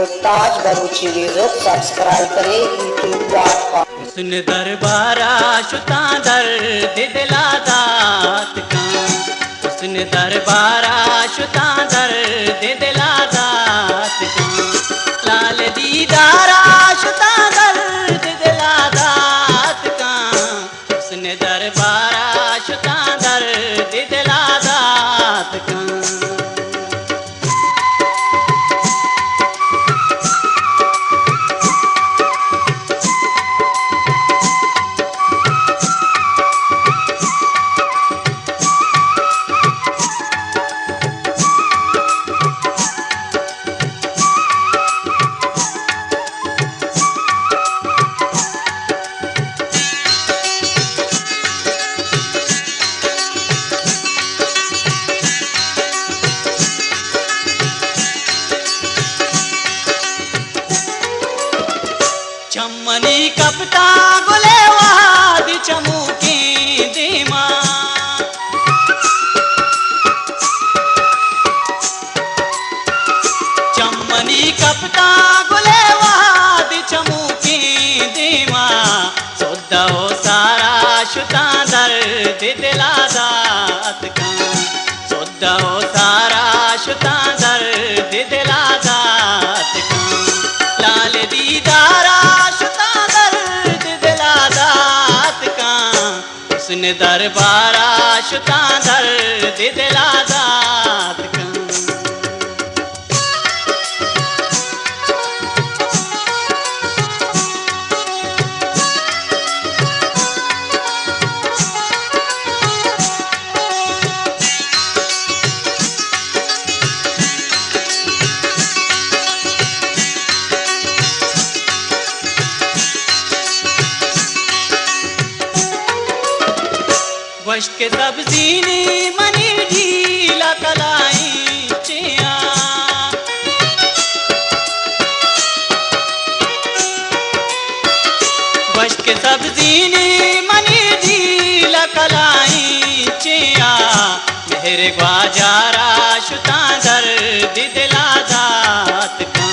उस्ताद Balochi music subscribe करें youtube.com। हुस्न दरबारा शुता दर्द दिला दात का, हुस्न दरबारा शुता दर्द दिला दात का, लाल दीदारा शुता दर्द दिला दात का, हुस्न दरबारा शुता दर्द दिला दात का। चमनी कपता गुले वादी चमूकी दीमा, चमनी कपता गुले वादी चमूकी दीमा, सोदा हो सारा शुता दर्द दिला दात का, सोदा हो सारा शुता दर्द दिला दात का, लाल दीदारा हुस्न दरबारा शुता दर्द दिला दात का। वश के सब्जीनी मनी ढीला कलाई चिया, वश के सब्जीनी मनी ढीला कलाई चिया, मेरे ग्वाजारा शुता दर्द दिला दात का,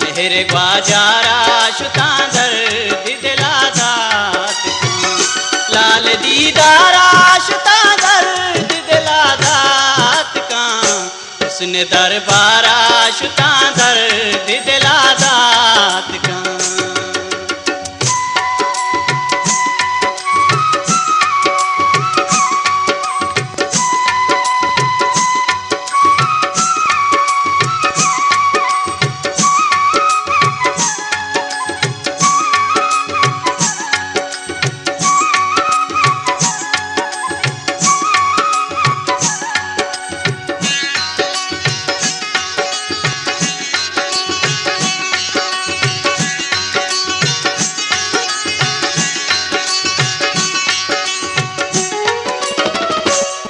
मेरे ग्वाजारा शुता दर्द दिला दात का, लाल दीदारा शुता दर्द दिला दात का, हुस्न दरबारा शुता दर्द दिला दात का।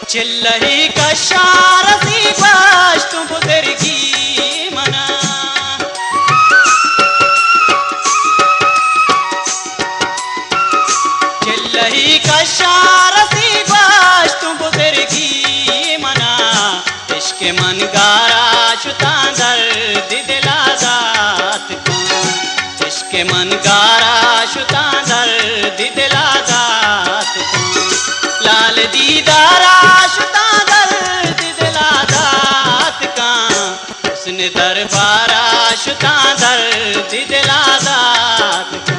चिल्लही कशारसी बश्तु बुजुर्गी मना, चिल्लही कशारसी बश्तु बुजुर्गी मना, इश्क मन गारा शुता दर्द दिला दात का, इश्क मन गारा शुता दर्द दिला दात का, लाल दीदारा शुता दर्द दिला दात का, हुस्न दरबारा शुता दर्द दिला दात का।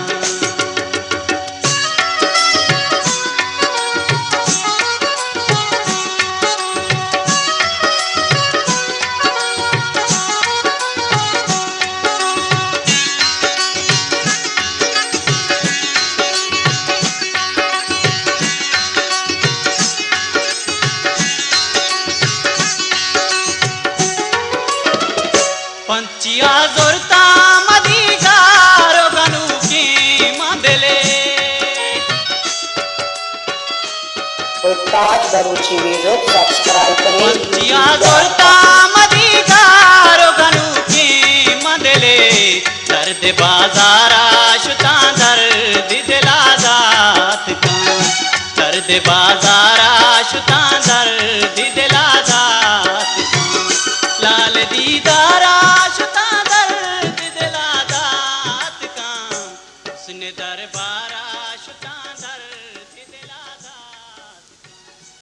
पंचिया जोरता मदी गारो गनु की मंदले, उस्ताद बलूची म्यूजिक सब्सक्राइब करें। पंचिया जोरता मदी गारो गनु की मंदले, दर्द बाजारा शुता दर्द दिला दात का, दर्द बाजारा शुता दर्द दिला दात का, लाल दीदार